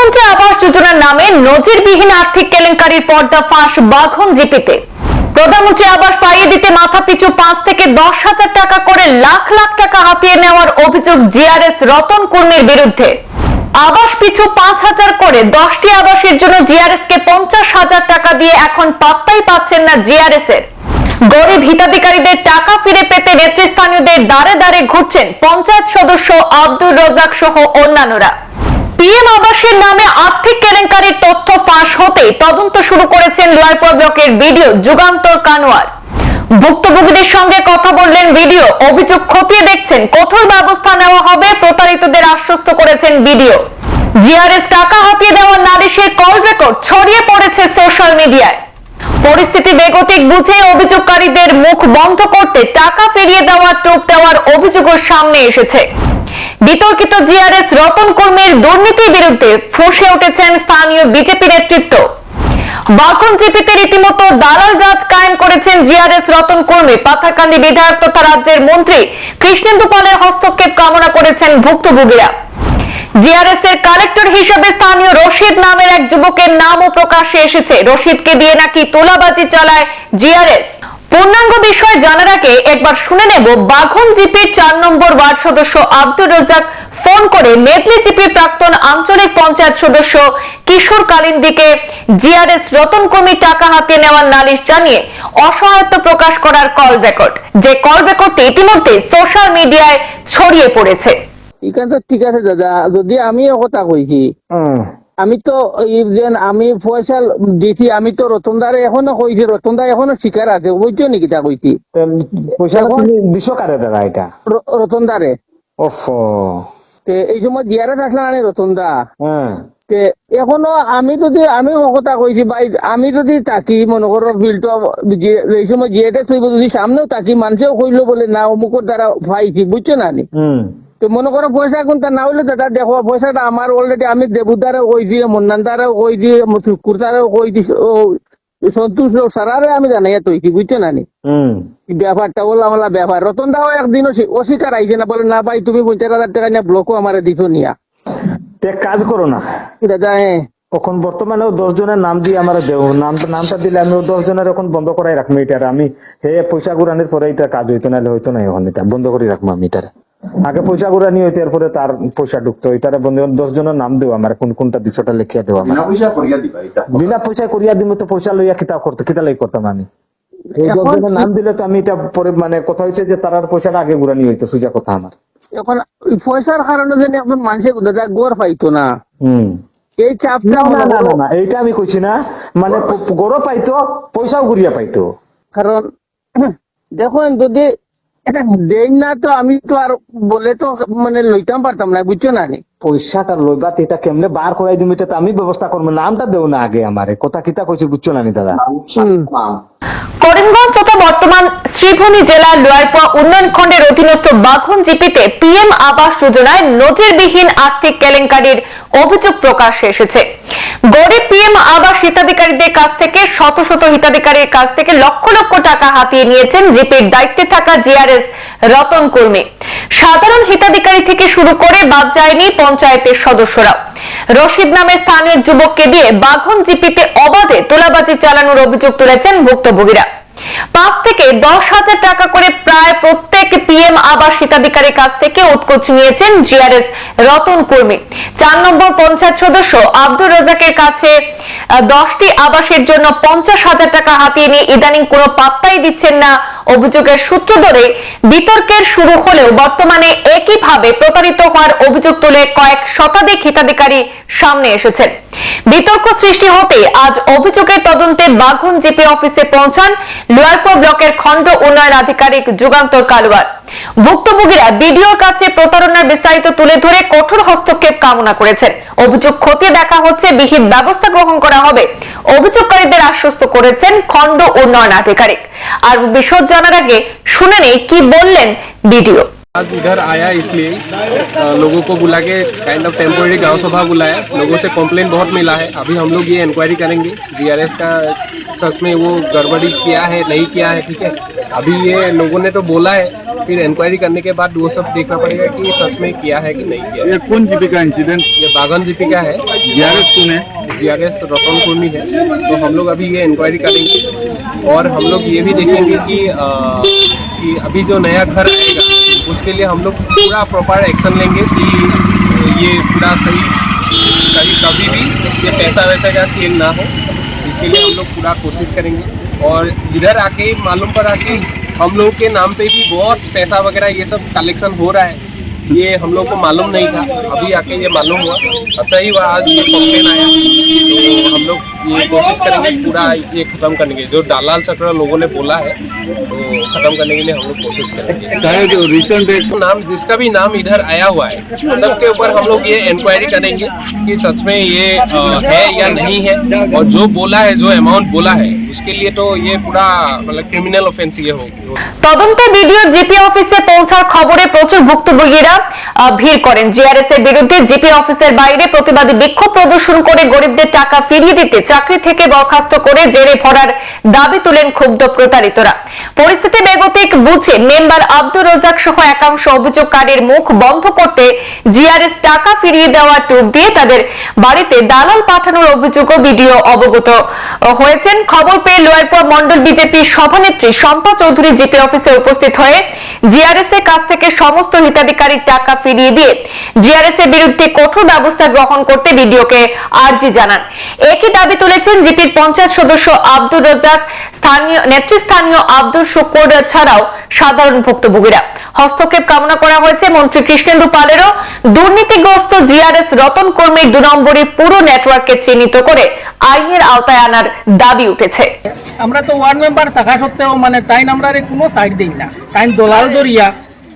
প্রধানমন্ত্রী আবাস যোজনার নামে নজিরবিহীন আর্থিক কেলেঙ্কারির পর্দা ফাঁস বাঘন জিপিতে। প্রধানমন্ত্রী আবাস পাইয়ে দিতে মাথাপিছু 5 থেকে 10,000 টাকা করে লাখ লাখ টাকা হাতিয়ে নেওয়ার অভিযোগ জিআরএস রতন কুর্মির বিরুদ্ধে। আবাস পিছু 5,000 করে 10টি আবাসের জন্য জিআরএস কে 50,000 টাকা দিয়ে এখন পাত্তাই পাচ্ছেন না জিআরএস এর। গরিব হিতাধিকারীদের টাকা ফিরে পেতে নেতৃস্থানীয়দের দ্বারে দ্বারে ঘুরছেন পঞ্চায়েত সদস্য আব্দুর রাজ্জাক সহ অন্যান্যরা। পিএম আবাসের নামে আর্থিক কেলেঙ্কারির তথ্য ফাঁস হতেই তদন্ত শুরু করেছেন লয়ারপুর ব্লকের বিডিও যুগান্তর কানোয়ার। ভুক্তভোগীদের সঙ্গে কথা বললেন বিডিও, অভিযোগ খতিয়ে দেখছেন, কঠোর ব্যবস্থা নেওয়া হবে প্রতারিতদের আশ্বস্ত করেছেন বিডিও। জিআরএস টাকা হাতিয়ে দেওয়ার নালিশের কল রেকর্ড ছড়িয়ে পড়েছে সোশ্যাল মিডিয়ায়। পরিস্থিতি বেগতিক বুঝে অভিযোগকারীদের মুখ বন্ধ করতে টাকা ফিরিয়ে দেওয়ার টোপ দেওয়ার অভিযোগও সামনে এসেছে। বিতর্কিত জিআরএস রতন কুর্মির দুর্নীতির বিরুদ্ধে ফুঁসে উঠেছেন স্থানীয় বিজেপি নেতৃত্ব। বাঘন জিপিতে রীতিমতো দালাল রাজ কায়েম করেছেন জিআরএস রতন কুর্মি। পাথারকান্দি বিধায়ক তথা রাজ্যের মন্ত্রী কৃষ্ণেন্দু পালের হস্তক্ষেপ কামনা করেছেন ভুক্তভোগীরা। জিআরএস এর কালেক্টর হিসেবে স্থানীয় রশিদ নামের এক যুবকের নামও প্রকাশ্যে এসেছে। রশিদকে দিয়ে নাকি তোলাবাজি চালায় জিআরএস। পূর্ণাঙ্গ বিষয় জানার আগে একবার শুনে নেব বাঘন জিপির 4 নম্বর ওয়ার্ড সদস্য আব্দুর রাজ্জাক ফোন করে মেদলি জিপির প্রাক্তন আঞ্চলিক পঞ্চায়েত সদস্য কিশোর কালিন্দিকে জিআরএস রতন কুর্মি টাকা হাতিয়ে নেওয়ার নালিশ জানিয়ে অসহায়ত্ব প্রকাশ করার কল রেকর্ড, যে কল রেকর্ডটি ইতিমধ্যে সোশ্যাল মিডিয়ায় ছড়িয়ে পড়েছে। এখানে তো ঠিক আছে দাদা, যদি আমি কথা কইছি, আমি তো আমি পয়সা দিছি, আমি তো রতনদারে এখনো কইছি, রতনদা এখনো শিকার আছে, বুঝছো নাকি তা কইছি। পয়সা দিছ কারে দাদা? এটা রতনদারে। এই সময় জিয়ারে থাকলে না রতনদা, এখনো আমি যদি আমি কথা কইছি ভাই, আমি যদি তাকি মনে করো বিলটা এই সময় জিয়াটা থইব, যদি সামনেও তাকি মানুষেও কইলো বলে না অমুকের দ্বারা পাইছি, বুঝছো না নি। তো মনে করো পয়সা কোনটা না হইলে দাদা দেখো পয়সাটা আমার অলরেডি আমি দেবুদারে কই দিয়ে, মন্নানদারেও কই দিয়ে, শুকুরদারেও কই দিস, সন্তোষ লোক সারারে আমি জানাই তৈছি, বুঝছো না নি। ব্যাপারটা বললাম ব্যাপার। রতন দাও একদিন অস্বীকার আইছে না, বলে না ভাই তুমি 50,000 টাকা নিয়ে ব্লকও আমার দিছো নিয়া। এক কাজ করো না দাদা, এখন বর্তমানে 10 জনের নাম দিয়ে আমার দেও, নামটা দিলে আমি 10 জনের এখন বন্ধ করাই রাখবো এটার। আমি পয়সা গুড়ানোর পরে এটা কাজ হইতো না, হইতো না, এখন এটা বন্ধ করে রাখবো আমি এটার। আগে পয়সা গুড়ানি হইতো, এরপরে তার পয়সা ঢুকতো, এটারে বন্ধ 10 জনের নাম দেবো আমার, কোনটা দিছোটা লিখিয়া দেবো। বিনা পয়সা করিয়া দিব তো পয়সা লইয়া কিতা লাই করতাম আমি। 10 জনের নাম দিলে তো আমি এটা পরে মানে কথা হয়েছে যে তার পয়সাটা আগে গুড়ানি হইতো, সোজা কথা আমার। এখন পয়সার কারণে যেন এখন মানুষের দাদা গড় পাইতো না, এই চাপটা না এইটা আমি কইছি না, মানে গড় পাইতো, পয়সাও ঘুরিয়া পাইতো। কারণ দেখুন যদি দেই না তো আমি তো আর বলে তো মানে লইতাম পারতাম না, বুঝছো না নি। পয়সাটা লইবা এটা কেমনে বার করাই দিম, এটা তো আমি ব্যবস্থা করবো, নামটা দেও না আগে আমারে, কথা কিতা কইছি, বুঝছো না নি দাদা। করিমগঞ্জ তথা বর্তমান শ্রীভূমি জেলার লয়ারপুর উন্নয়ন খণ্ডের অধীনস্থ বাঘন জিপিতে পিএম আবাস যোজনায় নজিরবিহীন আর্থিক কেলেঙ্কারির অভিযোগ প্রকাশ্যে এসেছে। গরিব পিএম আবাস হিতাধিকারীদের কাছ থেকে শত শত হিতাধিকারীর কাছ থেকে লক্ষ লক্ষ টাকা হাতিয়ে নিয়েছেন জিপির দায়িত্বে থাকা জিআরএস রতন কুর্মি। সাধারণ হিতাধিকারী থেকে শুরু করে বাদ যায়নি পঞ্চায়েতের সদস্যরা। রশিদ নামে স্থানীয় যুবককে দিয়ে বাঘন জিপিতে অবাধে তোলাবাজি চালানোর অভিযোগ তুলেছেন ভুক্তভোগীরা। 5 থেকে 10,000 টাকা করে প্রায় প্রত্যেক পিএম আবাস হিতাধিকারীর কাছ থেকে উৎকোচ নিয়েছেন জিআরএস রতন কুর্মি। 4 নম্বর পঞ্চায়েত সদস্য আব্দুর রাজ্জাকের কাছে 10টি আবাসের জন্য 50,000 টাকা হাতিয়ে নিয়ে ইদানিং কোনো পাত্তাই দিচ্ছেন না। অভিযোগের সূত্র ধরে বিতর্কের শুরু হলেও বর্তমানে একইভাবে প্রতারিত হওয়ার অভিযোগ তুলে কয়েক শতাধিক হিতাধিকারী সামনে এসেছেন। বিতর্ক সৃষ্টি হতে আজ অভিযোগের তদন্তে বাঘন জিপি অফিসে পৌঁছান লয়ারপুর ব্লকের খণ্ড উন্নয়ন আধিকারিক যুগান্তর কালোয়ার। ভুক্তভোগীরা বিডিওর কাছে প্রতারণার বিস্তারিত তুলে ধরে কঠোর হস্তক্ষেপ কামনা করেছেন। অভিযোগ খতিয়ে দেখা হচ্ছে, বিহিত ব্যবস্থা গ্রহণ করা হবে অভিযোগকারীদের আশ্বস্ত করেছেন খণ্ড উন্নয়ন আধিকারিক। আর বিশদ জানার আগে শুনে নেই কি বললেন বিডিও। आज इधर आया इसलिए लोगों को बुला के काइंड ऑफ टेम्पोररी गांव सभा बुलाया। लोगों से कंप्लेंट बहुत मिला है। अभी हम लोग ये इंक्वायरी करेंगे जीआरएस का सच में वो गड़बड़ी किया है नहीं किया है, ठीक है। अभी ये लोगों ने तो बोला है, फिर इंक्वायरी करने के बाद वो सब देखना पड़ेगा कि सच में किया है कि नहीं किया। ये कौन जीपी का इंसिडेंट? ये बागन जीपी का है। जीआरएस कौन है? जीआरएस रतन कुर्मी है। तो हम लोग अभी ये इंक्वायरी करेंगे और हम लोग ये भी देखेंगे कि अभी जो नया घर आएगा उसके लिए हम लोग पूरा प्रॉपर एक्शन लेंगे कि ये पूरा सही कभी भी ये पैसा वैसा का खेल ना हो। इसके लिए हम लोग पूरा कोशिश करेंगे और इधर आके मालूम पड़ा कि हम लोग के नाम पे भी बहुत पैसा वगैरह ये सब कलेक्शन हो रहा है। ये हम लोग को मालूम नहीं था, अभी आके ये मालूम हुआ। अच्छा ही हुआ आज ये कंप्लेन आया, तो हम लोग ये कोशिश करेंगे पूरा ये खत्म करने के जो दलाल चक्र लोगों ने बोला है तो खत्म करने के लिए हम लोग कोशिश करेंगे। शायद रिसेंट एक नाम जिसका भी नाम इधर आया हुआ है सबके ऊपर हम लोग ये इंक्वायरी करेंगे कि सच में ये है या नहीं है, और जो बोला है जो अमाउंट बोला है उसके लिए तो ये पूरा मतलब क्रिमिनल ऑफेंस ये होगी। তদন্তে ভিডিও জিপি অফিসে পৌঁছার খবরে প্রচুর ভুক্তভোগীরা ভিড় করেন। জিআরএস এর বিরুদ্ধে জিপি অফিসের বাইরে প্রতিবাদী বিক্ষোভ প্রদর্শন করে গরিবদের টাকা ফিরিয়ে দিতে চাকরি থেকে বরখাস্ত করে জেলে ভরার দাবি তুলেন ক্ষুব্ধ প্রতারিতরা। পরিস্থিতি বেগতিক বুঝে মেম্বার আব্দুর রাজ্জাক সহ একাংশ অভিযোগকারীর মুখ বন্ধ করতে জিআরএস টাকা ফিরিয়ে দেওয়ার টুক দিয়ে তাদের বাড়িতে দালাল পাঠানোর অভিযোগও ভিডিও অবগত হয়েছেন। খবর পেয়ে লোয়ারপুর মন্ডল বিজেপি সভানেত্রী শম্পা চৌধুরী জিপি অফিসে উপস্থিত হয়ে জিআরএস এর কাছ থেকে সমস্ত হিতাধিকারীর টাকা ফিরিয়ে দিয়ে জিআরএস এর বিরুদ্ধে কঠোর ব্যবস্থা গ্রহণ করতে ভিডিওকে আর্জি জানান। একই দাবি তুলেছেন জিপির পঞ্চায়েত সদস্য আব্দুর রাজ্জাক, নেতৃস্থানীয় আব্দুল শুকুর ছাড়াও সাধারণ ভুক্তভোগীরা। হস্তক্ষেপ কামনা করা হয়েছে মন্ত্রী কৃষ্ণেন্দু পালেরও। দুর্নীতিগ্রস্ত জিআরএস রতন কর্মীর 2 নম্বরী পুরো নেটওয়ার্ককে চিহ্নিত করে আইনের আওতায় আনার দাবি উঠেছে। আমরা তো ওয়ার্ড মেম্বার থাকা সত্ত্বেও মানে তাই আমরা কোনো সাইড দিই না, তাই দলাল জড়িয়া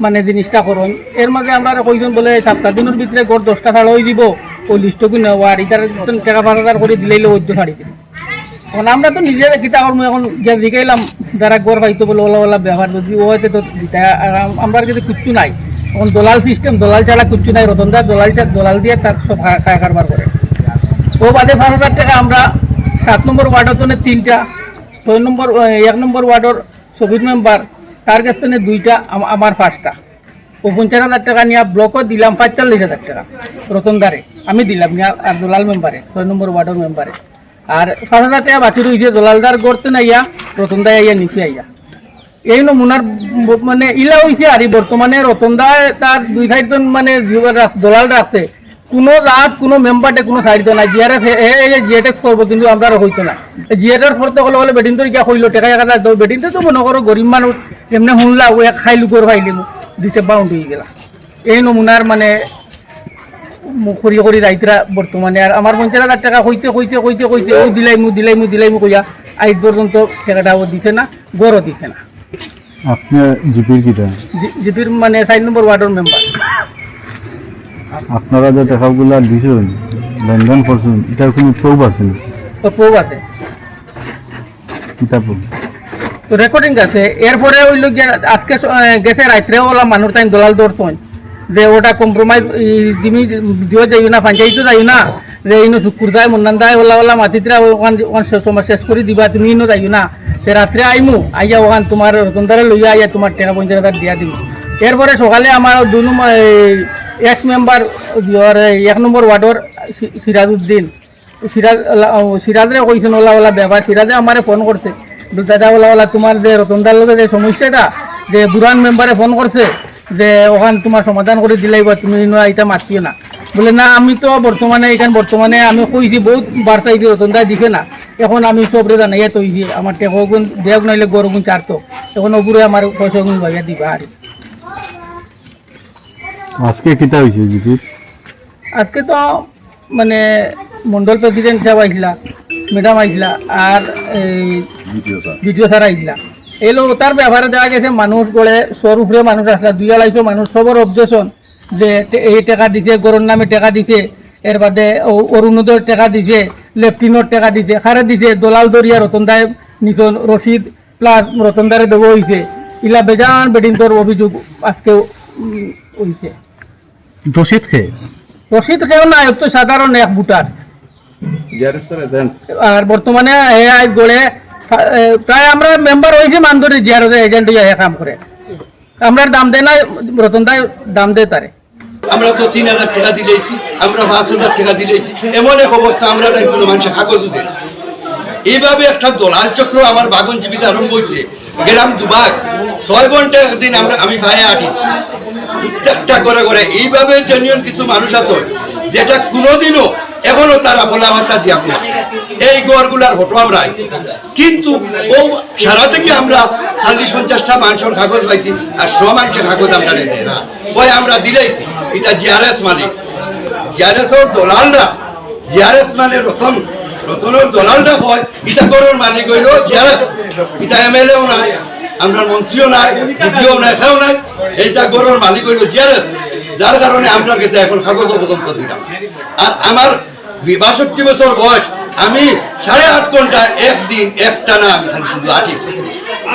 মানে জিনিসটা করুন। এর মাঝে আমরা কইজন বলে 7 দিনের ভিতরে গড় 10টা ছাড় হয়ে দিব, ওই লিস্টকে নেওয়ার ইটার টাকা 5,000 করে দিলেই ওইটা ছাড়ি দিব। এখন আমরা তো নিজে কিতা করবো, এখন জিগাইলাম যারা গড় পাইতো বলে ওলা ওলা ব্যবহার যদি ওতে তো আমরা যদি কিচ্ছু নাই। এখন দলাল সিস্টেম, দলাল ছাড়া কিচ্ছু নাই। রতনদার দলাল দিয়ে তার সব খায় কারবার করে। ও বাদে 5,000 টাকা আমরা 7 নম্বর ওয়ার্ডের জন্য 3টা, 1 নম্বর ওয়ার্ডের সবির মেম্বার তার কাছ থেকে 2টা, আমার 5টা। ও 50,000 টাকা নিয়ে ব্লকও দিলাম 45,000 টাকা রতনদারে আমি দিলাম আর দলাল মেম্বারে 6 নম্বর ওয়ার্ডের মেম্বারে। আর 5,000 টাকা বাকি রয়েছে দলালদার করতে নাইয়া রতনদায় আইয়া নিচে আইয়া। এই নমুনার মানে ইলা হয়েছে। আর বর্তমানে রতনদায় তার 2 সাইডজন মানে দলালরা আছে, কোনো রাত কোনো মেম্বারটে কোনো সাইড নাই। জিআরএস জিএটেক্স করবো কিন্তু আমরা হইতো না। জিএটেক্স করতে হলে বলে বেটিন তো ইয়া হইলো টাকা 1,000 দাও। বেটিনতে তো মনে করো গরিব মানুষ এমনি শুনলা ও এক খাইলু করে ফাইলি দিতে বাউন্ড হয়ে গেলা। এই নমুনার মানে করি করি রাইতরা বর্তমানে। আর আমার 50,000 টাকা হইতে হইতে হইতে হইতে ও দিলাইমু কইয়া আজ পর্যন্ত টাকাটা ও দিছে না, গড়ও দিছে না। আপনি জিপির কিটা? জিপির মানে 4 নম্বর ওয়ার্ডের মেম্বার। আপনারা যে টাকাগুলা দিছেন লেনদেন করছেন এটার কোনো প্রুফ আছে? তো প্রুফ আছে, কিতা প্রুফ? তো রেকর্ডিং আছে। এরপরে ওই লোক আজকে গেছে রাত্রে ওলা মানুষ তাই দলাল দৌড়তন যে ওটা কম্প্রোমাইজ তুমি দিও যাইও না, পঞ্চায়েতও যাইও না, যে ইনো শুকুর যায় মন্নান দেয় ওলা ওলা মাতিতরা ওখান সময় শেষ করে দিবা, তুমি ইনো যাইও না। রাত্রে আইমু আইয়া ওখান তোমার রতনদারে লইয়া আইয়া তোমার টাকা 50,000 দিয়া দিব। এরপরে সকালে আমার 2 নম্বর এক্স মেম্বার 1 নম্বর ওয়ার্ডের সিরাজউদ্দিন সিরাজরে কইছেন ওলা ওলা ব্যাপার। সিরাজে আমারে ফোন করছে, দাদা ওলা ওলা তোমার যে রতনদার লোকে যে সমস্যাটা যে বুরান মেম্বারে ফোন করছে যে ওখান তোমার সমাধান করে দিলাইবা, তুমি এটা মাতিও না। বলে না আমি তো বর্তমানে বর্তমানে আমি কইছি বহুত বার্তা দিয়েছি, রতনদা দিছে না। এখন আমি সবরে জানাইয়া তৈছি আমার টেকা গুণ দেয়া নাইলে গরু গুণ 4 তো এখন ওপরে আমার 600 গুণ ভাইয়া দিবা। আর আজকে কিতা হয়েছে জিপির? আজকে তো মানে মন্ডল প্রেসিডেন্ট সাহেব আইসলা, ম্যাডাম আইসলা, আর ভিডিও স্যার আইসলা। এলো তার ব্যাপারে দেখা গেছে মানুষ গড়ে সর উপরে মানুষ আসলা 2-250 মানুষ, সবর অবজেকশন যে এই টাকা দিছে, গরুর নামে টাকা দিছে, এর বাদে অরুণোদয়ের টাকা দিছে, লেফটিনোর টাকা দিছে, খারে দিছে দলাল দরিয়া রতনদায় নিজন রশিদ প্লাস রতনদারে দেবো হয়েছে। ইলা বেজান বেডিন্তর অভিযোগ আজকে হইছে রশিদ খেয়ে রশিদ খেও না এত সাধারণ এক ভোটার আর বর্তমানে গড়ে প্রায় আমরা মেম্বার হয়েছি মানদরি জিয়ার এজেন্ট কাম করে আমরা দাম দেয় না রতন দায় দাম দেয় তারে আমরা তো 3,000 টাকা দিলেছি, আমরা 5,000 টাকা দিলেছি, এমন এক অবস্থা আমরা তাই কোনো মানুষের কাগজও দেয় না। এইভাবে একটা দলাল চক্র আমার বাগন জীবিত আরম্ভ হয়েছে। গেলাম দুবাগ 6 ঘন্টা একদিন আমি ফায়ে আটিছি প্রত্যেকটা করে করে। এইভাবে জেনুইন কিছু মানুষ আছে যেটা কোনোদিনও এখনো তারা বলাবার্তা দিয়া কোনো এই গড়গুলার ফটো আমরা কিন্তু ও সারা থেকে আমরা 40-50টা মানুষের কাগজ পাইছি আর 100 মানুষের কাগজ আমরা দেয় না। ওই আমরা দিলেছি এটা জিআরএস মালিক, জিআরএস ওর দলালরা, জিআরএস মানে রতনের দলালরা হয় এটা গড়ের মালিক হইল জিআরএস। এটা এমএলএও নাই, আমরা মন্ত্রীও নাই, বিডিও নাই, কেউ নাই, এইটা গড়ের মালিক হইল জিআরএস। যার কারণে আমরা গেছে এখন কাগজ পর্যন্ত দিলাম। আর আমার 62 বছর বয়স, আমি 8.5 ঘন্টা একদিন একটানা আমি খালি শুধু আটিছি,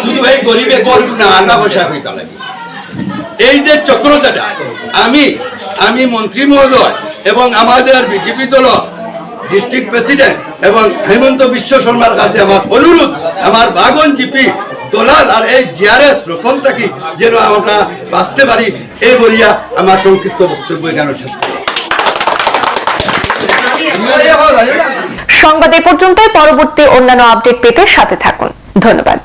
শুধু এই গরিবে গড়গুনা আনা পয়সা হয়ে গেল। এই যে চক্রটা আমি মন্ত্রী মহোদয় এবং আমাদের বিজেপি দল ডিস্ট্রিক্ট প্রেসিডেন্ট এবং হেমন্ত বিশ্ব শর্মার কাছে আমার অনুরোধ, আমার বাগন জিপি দলাল আর এই জিআরএস রতন থাকি যেন আমরা বাঁচতে পারি, এই বলিয়া আমার সংক্ষিপ্ত বক্তব্য এখানে শেষ করি। সংবাদ এ পর্যন্তই। পরবর্তী অন্যান্য আপডেট পেতে সাথে থাকুন। ধন্যবাদ।